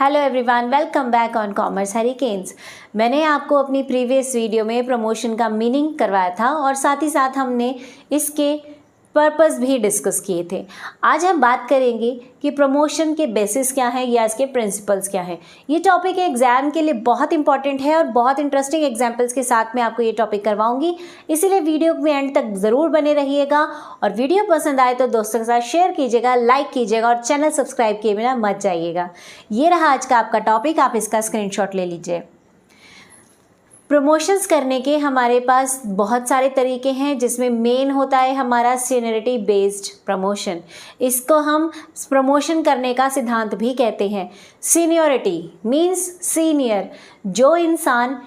Hello everyone, welcome back on commerce hurricanes. मैंने आपको अपनी प्रीवियस वीडियो में प्रमोशन का मीनिंग करवाया था और साथ ही साथ हमने इसके पर्पस भी डिस्कस किए थे। आज हम बात करेंगे कि प्रमोशन के बेसिस क्या है या इसके प्रिंसिपल्स क्या है। ये टॉपिक एग्जाम के लिए बहुत इंपॉर्टेंट है और बहुत इंटरेस्टिंग एग्जाम्पल्स के साथ मैं आपको ये टॉपिक करवाऊंगी, इसीलिए वीडियो में एंड तक ज़रूर बने रहिएगा। और वीडियो पसंद आए तो दोस्तों के साथ शेयर कीजिएगा, लाइक कीजिएगा और चैनल सब्सक्राइब किए बिना मत जाइएगा। ये रहा आज का आपका टॉपिक, आप इसका स्क्रीनशॉट ले लीजिए। प्रमोशंस करने के हमारे पास बहुत सारे तरीके हैं, जिसमें मेन होता है हमारा सीनियरिटी बेस्ड प्रमोशन। इसको हम प्रमोशन करने का सिद्धांत भी कहते हैं। सीनियरिटी मीन्स सीनियर, जो इंसान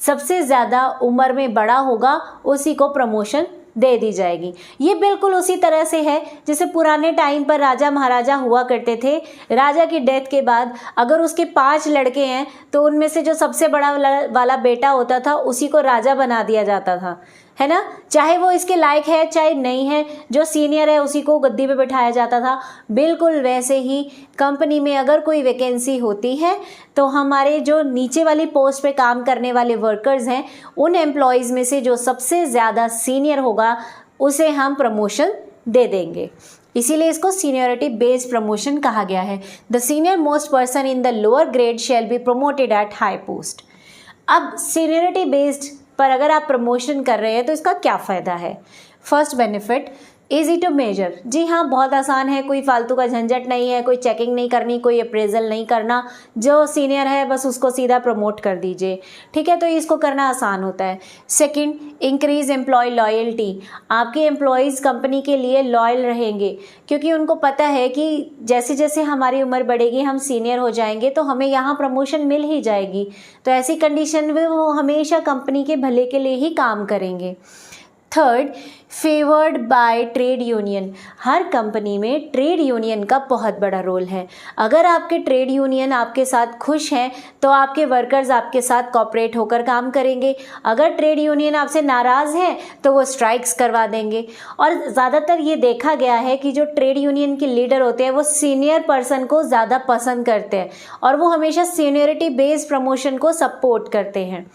सबसे ज़्यादा उम्र में बड़ा होगा उसी को प्रमोशन दे दी जाएगी। ये बिल्कुल उसी तरह से है जैसे पुराने टाइम पर राजा महाराजा हुआ करते थे। राजा की डेथ के बाद अगर उसके 5 लड़के हैं तो उनमें से जो सबसे बड़ा वाला बेटा होता था उसी को राजा बना दिया जाता था, है ना। चाहे वो इसके लायक है चाहे नहीं है, जो सीनियर है उसी को गद्दी पे बिठाया जाता था। बिल्कुल वैसे ही कंपनी में अगर कोई वैकेंसी होती है तो हमारे जो नीचे वाली पोस्ट पे काम करने वाले वर्कर्स हैं, उन एम्प्लॉयज़ में से जो सबसे ज़्यादा सीनियर होगा उसे हम प्रमोशन दे देंगे। इसीलिए इसको सीनियरिटी बेस्ड प्रमोशन कहा गया है। The senior most person in the lower grade shall be promoted at high post. अब सीनियरिटी बेस्ड पर अगर आप प्रमोशन कर रहे हैं तो इसका क्या फ़ायदा है। First benefit, easy to measure. जी हाँ, बहुत आसान है, कोई फालतू का झंझट नहीं है, कोई चेकिंग नहीं करनी, कोई अप्रेजल नहीं करना। जो सीनियर है बस उसको सीधा प्रमोट कर दीजिए, ठीक है। तो इसको करना आसान होता है। Second, increase employ loyalty. आपके एम्प्लॉयज़ कंपनी के लिए लॉयल रहेंगे क्योंकि उनको पता है कि जैसे जैसे हमारी उम्र बढ़ेगी, हम सीनियर हो जाएंगे तो हमें यहाँ प्रमोशन मिल ही जाएगी। तो ऐसी कंडीशन में वो हमेशा कंपनी के भले के लिए ही काम करेंगे। Third, favoured by trade union. हर कंपनी में ट्रेड यूनियन का बहुत बड़ा रोल है। अगर आपके ट्रेड यूनियन आपके साथ खुश हैं तो आपके वर्कर्स आपके साथ कॉपरेट होकर काम करेंगे। अगर ट्रेड यूनियन आपसे नाराज़ हैं तो वो स्ट्राइक्स करवा देंगे। और ज़्यादातर ये देखा गया है कि जो ट्रेड यूनियन के लीडर होते हैं वो सीनियर पर्सन को ज़्यादा पसंद करते हैं और वो हमेशा सीनियरिटी बेस्ड प्रमोशन को सपोर्ट करते हैं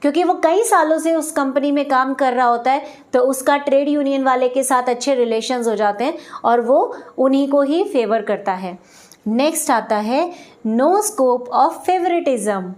क्योंकि वो कई सालों से उस कंपनी में काम कर रहा होता है। तो उसका ट्रेड यूनियन वाले के साथ अच्छे रिलेशंस हो जाते हैं और वो उन्हीं को ही फेवर करता है। नेक्स्ट आता है no scope of favouritism.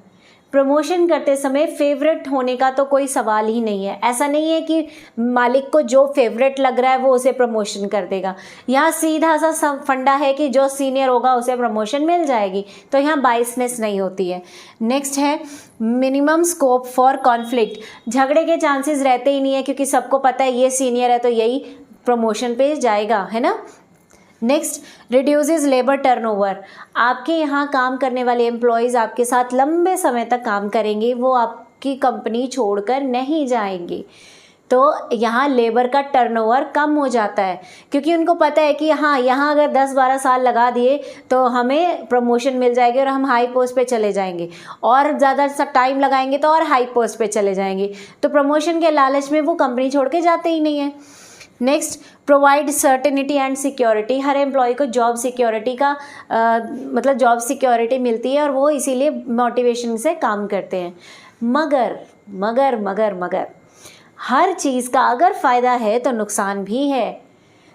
Promotion करते समय फेवरेट होने का तो कोई सवाल ही नहीं है। ऐसा नहीं है कि मालिक को जो फेवरेट लग रहा है वो उसे प्रमोशन कर देगा। यहाँ सीधा सा फंडा है कि जो सीनियर होगा उसे प्रमोशन मिल जाएगी, तो यहाँ बाइसनेस नहीं होती है। नेक्स्ट है मिनिमम स्कोप फॉर कॉन्फ्लिक्ट। झगड़े के चांसेस रहते ही नहीं है क्योंकि सबको पता है ये सीनियर है तो यही प्रमोशन पे जाएगा, है ना। Next, reduces labour turnover. आपके यहाँ काम करने वाले एम्प्लॉयज़ आपके साथ लंबे समय तक काम करेंगे, वो आपकी कंपनी छोड़कर नहीं जाएंगे। तो यहाँ लेबर का टर्नओवर कम हो जाता है क्योंकि उनको पता है कि हाँ, यहाँ अगर 10-12 साल लगा दिए तो हमें प्रमोशन मिल जाएगी और हम हाई पोस्ट पे चले जाएंगे, और ज़्यादा सा टाइम लगाएंगे तो और हाई पोस्ट पे चले जाएंगे। तो प्रमोशन के लालच में वो कंपनी छोड़ के जाते ही नहीं है। Next, provide certainty and security. हर एम्प्लॉय को जॉब सिक्योरिटी का मतलब जॉब सिक्योरिटी मिलती है और वो इसीलिए मोटिवेशन से काम करते हैं। मगर मगर मगर मगर हर चीज़ का अगर फ़ायदा है तो नुकसान भी है।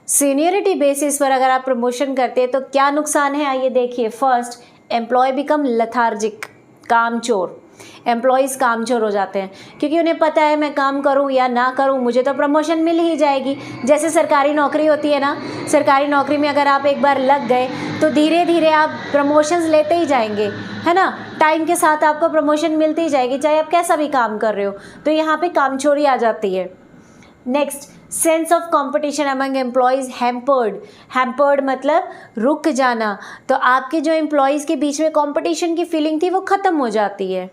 सीनियरिटी बेसिस पर अगर आप प्रमोशन करते हैं तो क्या नुकसान है, आइए देखिए। फर्स्ट, एम्प्लॉय बिकम लेथार्जिक, कामचोर। एम्प्लॉयज़ कामचोर हो जाते हैं क्योंकि उन्हें पता है मैं काम करूं या ना करूं मुझे तो प्रमोशन मिल ही जाएगी। जैसे सरकारी नौकरी होती है ना, सरकारी नौकरी में अगर आप एक बार लग गए तो धीरे धीरे आप प्रमोशंस लेते ही जाएंगे, है ना। टाइम के साथ आपको प्रमोशन मिलती ही जाएगी चाहे आप कैसा भी काम कर रहे हो। तो यहाँ पे कामचोरी आ जाती है। Next, sense of competition among employees hampered. Hampered मतलब रुक जाना। तो आपके जो एम्प्लॉयज़ के बीच में कंपटीशन की फीलिंग थी वो ख़त्म हो जाती है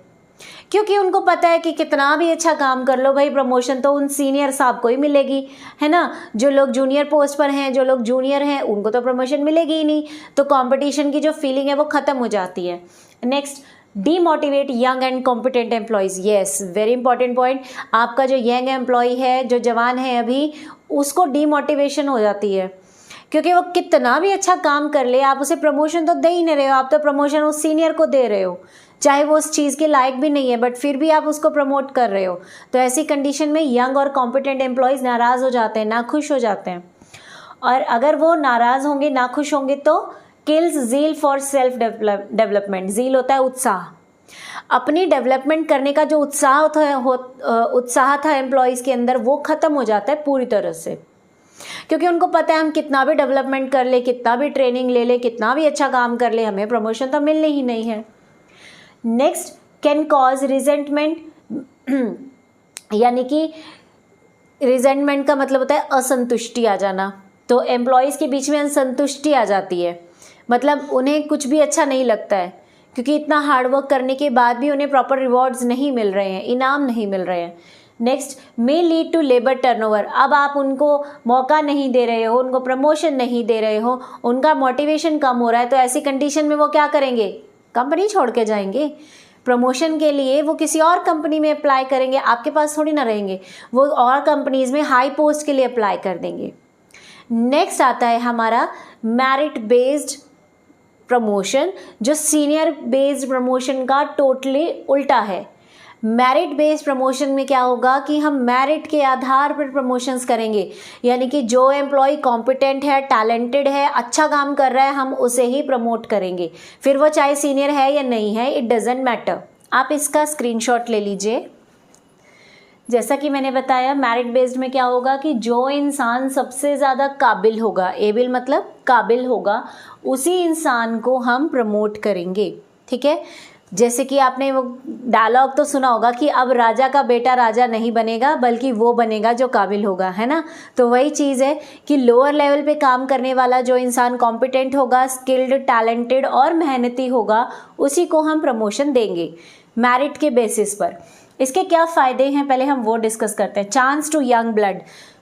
क्योंकि उनको पता है कि कितना भी अच्छा काम कर लो भाई, प्रमोशन तो उन सीनियर साहब को ही मिलेगी, है ना। जो लोग जूनियर पोस्ट पर हैं, जो लोग जूनियर हैं, उनको तो प्रमोशन मिलेगी ही नहीं। तो कंपटीशन की जो फीलिंग है वो ख़त्म हो जाती है। Next, demotivate young and competent employees. Yes, very important point. आपका जो यंग एम्प्लॉय है, जो जवान है अभी, उसको डीमोटिवेशन हो जाती है क्योंकि वो कितना भी अच्छा काम कर ले, आप उसे प्रमोशन तो दे ही नहीं रहे हो, आप तो प्रमोशन उस सीनियर को दे रहे हो, चाहे वो उस चीज़ के लायक भी नहीं है, बट फिर भी आप उसको प्रमोट कर रहे हो। तो ऐसी कंडीशन में यंग और कॉम्पिटेंट एम्प्लॉयज़ नाराज़ हो जाते हैं, नाखुश हो जाते हैं। और अगर वो नाराज़ होंगे, नाखुश होंगे तो kills zeal for self development. Zeal होता है उत्साह, अपनी डेवलपमेंट करने का जो उत्साह था एम्प्लॉयज़ के अंदर, वो ख़त्म हो जाता है पूरी तरह से। क्योंकि उनको पता है हम कितना भी डेवलपमेंट कर ले, कितना भी ट्रेनिंग ले ले, कितना भी अच्छा काम कर ले, हमें प्रमोशन तो मिलने ही नहीं है। नेक्स्ट, कैन कॉज रिजेंटमेंट, यानी कि रिजेंटमेंट का मतलब होता है असंतुष्टि आ जाना। तो एम्प्लॉयज़ के बीच में असंतुष्टि आ जाती है, मतलब उन्हें कुछ भी अच्छा नहीं लगता है, क्योंकि इतना हार्डवर्क करने के बाद भी उन्हें प्रॉपर रिवॉर्ड्स नहीं मिल रहे हैं, इनाम नहीं मिल रहे हैं। Next, may lead to labour turnover. अब आप उनको मौका नहीं दे रहे हो, उनको प्रमोशन नहीं दे रहे हो, उनका मोटिवेशन कम हो रहा है, तो ऐसी कंडीशन में वो क्या करेंगे? कंपनी छोड़ के जाएंगे। प्रमोशन के लिए वो किसी और कंपनी में अप्लाई करेंगे, आपके पास थोड़ी ना रहेंगे, वो और कंपनीज़ में हाई पोस्ट के लिए अप्लाई कर देंगे। नेक्स्ट आता है हमारा मेरिट बेस्ड प्रमोशन, जो सीनियर बेस्ड प्रमोशन का टोटली उल्टा है। मेरिट बेस्ड प्रमोशन में क्या होगा कि हम मेरिट के आधार पर प्रमोशंस करेंगे, यानी कि जो एम्प्लॉय कॉम्पिटेंट है, टैलेंटेड है, अच्छा काम कर रहा है, हम उसे ही प्रमोट करेंगे, फिर वो चाहे सीनियर है या नहीं है, इट डजेंट मैटर। आप इसका स्क्रीनशॉट ले लीजिए। जैसा कि मैंने बताया, मेरिट बेस्ड में क्या होगा कि जो इंसान सबसे ज़्यादा काबिल होगा, एबिल मतलब काबिल होगा, उसी इंसान को हम प्रमोट करेंगे। ठीक है, जैसे कि आपने वो डायलॉग तो सुना होगा कि अब राजा का बेटा राजा नहीं बनेगा, बल्कि वो बनेगा जो काबिल होगा, है ना। तो वही चीज़ है कि लोअर लेवल पे काम करने वाला जो इंसान कॉम्पिटेंट होगा, स्किल्ड, टैलेंटेड और मेहनती होगा, उसी को हम प्रमोशन देंगे मेरिट के बेसिस पर। इसके क्या फ़ायदे हैं, पहले हम वो डिस्कस करते हैं। Chance to young blood.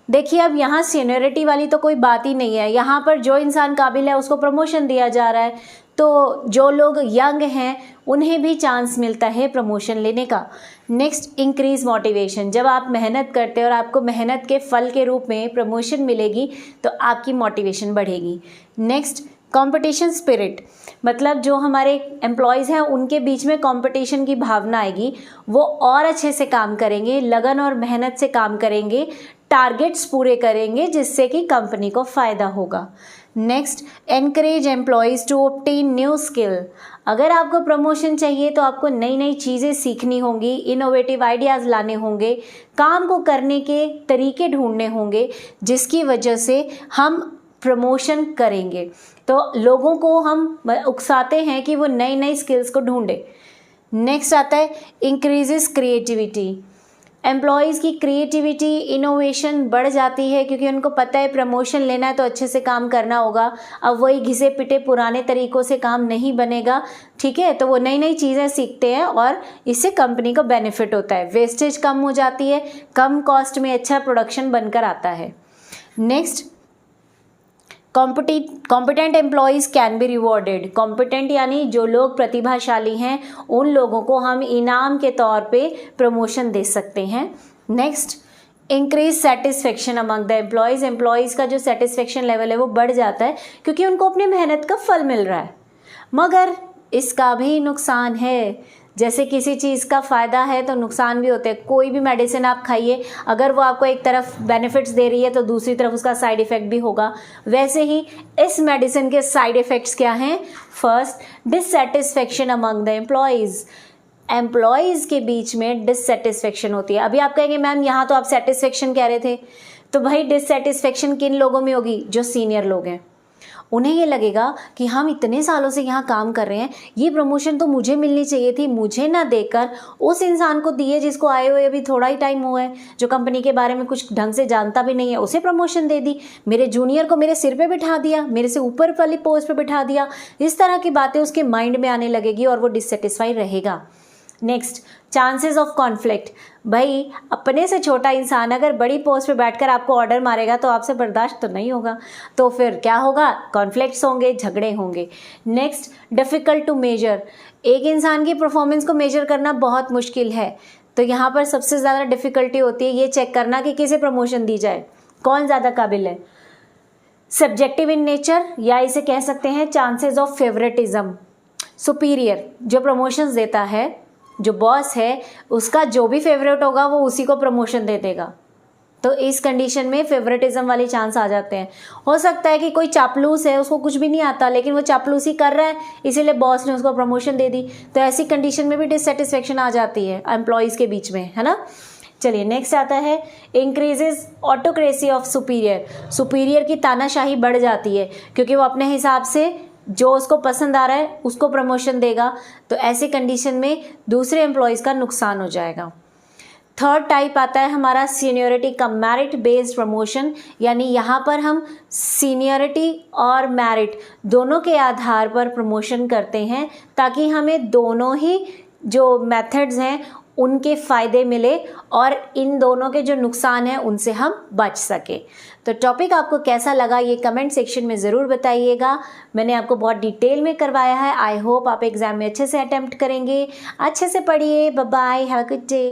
देखिए, अब यहाँ सीनियरिटी वाली तो कोई बात ही नहीं है, यहाँ पर जो इंसान काबिल है उसको प्रमोशन दिया जा रहा है, तो जो लोग यंग हैं उन्हें भी चांस मिलता है प्रमोशन लेने का। Next, increase motivation. जब आप मेहनत करते हैं और आपको मेहनत के फल के रूप में प्रमोशन मिलेगी, तो आपकी मोटिवेशन बढ़ेगी। नेक्स्ट, कंपटीशन स्पिरिट, मतलब जो हमारे एम्प्लॉयज़ हैं उनके बीच में कंपटीशन की भावना आएगी, वो और अच्छे से काम करेंगे, लगन और मेहनत से काम करेंगे, टारगेट्स पूरे करेंगे, जिससे कि कंपनी को फ़ायदा होगा। Next, encourage employees to obtain new skill. अगर आपको प्रमोशन चाहिए तो आपको नई नई चीज़ें सीखनी होंगी, इनोवेटिव आइडियाज़ लाने होंगे, काम को करने के तरीके ढूंढने होंगे, जिसकी वजह से हम प्रमोशन करेंगे। तो लोगों को हम उकसाते हैं कि वो नई नई स्किल्स को ढूंढे। नेक्स्ट आता है इंक्रीजेस क्रिएटिविटी। एम्प्लॉयज़ की क्रिएटिविटी, इनोवेशन बढ़ जाती है, क्योंकि उनको पता है प्रमोशन लेना है तो अच्छे से काम करना होगा। अब वही घिसे पिटे पुराने तरीक़ों से काम नहीं बनेगा, ठीक है। तो वो नई नई चीज़ें सीखते हैं और इससे कंपनी को बेनिफिट होता है, वेस्टेज कम हो जाती है, कम कॉस्ट में अच्छा प्रोडक्शन बनकर आता है। Next, competent employees can be rewarded. Competent यानी जो लोग प्रतिभाशाली हैं, उन लोगों को हम इनाम के तौर पे प्रमोशन दे सकते हैं। Next, increase satisfaction among the employees. Employees का जो सेटिस्फेक्शन लेवल है वो बढ़ जाता है, क्योंकि उनको अपनी मेहनत का फल मिल रहा है। मगर इसका भी नुकसान है, जैसे किसी चीज़ का फ़ायदा है तो नुकसान भी होते हैं। कोई भी मेडिसिन आप खाइए, अगर वो आपको एक तरफ बेनिफिट्स दे रही है तो दूसरी तरफ उसका साइड इफ़ेक्ट भी होगा। वैसे ही इस मेडिसिन के साइड इफ़ेक्ट्स क्या हैं? First, dissatisfaction among the employees के बीच में डिससेटिस्फेक्शन होती है। अभी आप कहेंगे मैम यहाँ तो आप सेटिस्फेक्शन कह रहे थे, तो भाई डिससेटिस्फेक्शन किन लोगों में होगी? जो सीनियर लोग हैं, उन्हें ये लगेगा कि हम इतने सालों से यहाँ काम कर रहे हैं, ये प्रमोशन तो मुझे मिलनी चाहिए थी, मुझे ना देकर उस इंसान को दिए जिसको आए हुए अभी थोड़ा ही टाइम हुआ है, जो कंपनी के बारे में कुछ ढंग से जानता भी नहीं है, उसे प्रमोशन दे दी, मेरे जूनियर को मेरे सिर पे बिठा दिया, मेरे से ऊपर वाली पोस्ट पे बिठा दिया। इस तरह की बातें उसके माइंड में आने लगेगी और वो डिससेटिस्फाई रहेगा। Next, chances of conflict. भाई अपने से छोटा इंसान अगर बड़ी पोस्ट पे बैठकर आपको ऑर्डर मारेगा तो आपसे बर्दाश्त तो नहीं होगा, तो फिर क्या होगा? कॉन्फ्लिक्ट्स होंगे, झगड़े होंगे। Next, difficult to measure. एक इंसान की परफॉर्मेंस को मेजर करना बहुत मुश्किल है, तो यहाँ पर सबसे ज़्यादा डिफ़िकल्टी होती है ये चेक करना कि किसे प्रमोशन दी जाए, कौन ज़्यादा काबिल है। सब्जेक्टिव इन नेचर, या इसे कह सकते हैं चांसेस ऑफ फेवरेटिज्म। सुपीरियर जो प्रमोशंस देता है, जो बॉस है, उसका जो भी फेवरेट होगा वो उसी को प्रमोशन दे देगा। तो इस कंडीशन में फेवरेटिज्म वाले चांस आ जाते हैं। हो सकता है कि कोई चापलूस है, उसको कुछ भी नहीं आता, लेकिन वो चापलूसी कर रहा है, इसीलिए बॉस ने उसको प्रमोशन दे दी। तो ऐसी कंडीशन में भी डिससेटिस्फेक्शन आ जाती है एम्प्लॉयज़ के बीच में, है ना। चलिए नेक्स्ट आता है increases autocracy of superior. Superior की तानाशाही बढ़ जाती है, क्योंकि वो अपने हिसाब से जो उसको पसंद आ रहा है उसको प्रमोशन देगा। तो ऐसे कंडीशन में दूसरे एम्प्लॉयज़ का नुकसान हो जाएगा। थर्ड टाइप आता है हमारा सीनियरिटी का मेरिट बेस्ड प्रमोशन, यानी यहाँ पर हम सीनियरिटी और मेरिट दोनों के आधार पर प्रमोशन करते हैं, ताकि हमें दोनों ही जो मेथड्स हैं उनके फ़ायदे मिले और इन दोनों के जो नुकसान हैं उनसे हम बच सके। तो टॉपिक आपको कैसा लगा ये कमेंट सेक्शन में ज़रूर बताइएगा। मैंने आपको बहुत डिटेल में करवाया है। आई होप आप एग्ज़ाम में अच्छे से अटेम्प्ट करेंगे। अच्छे से पढ़िए। Bye bye, have a good day.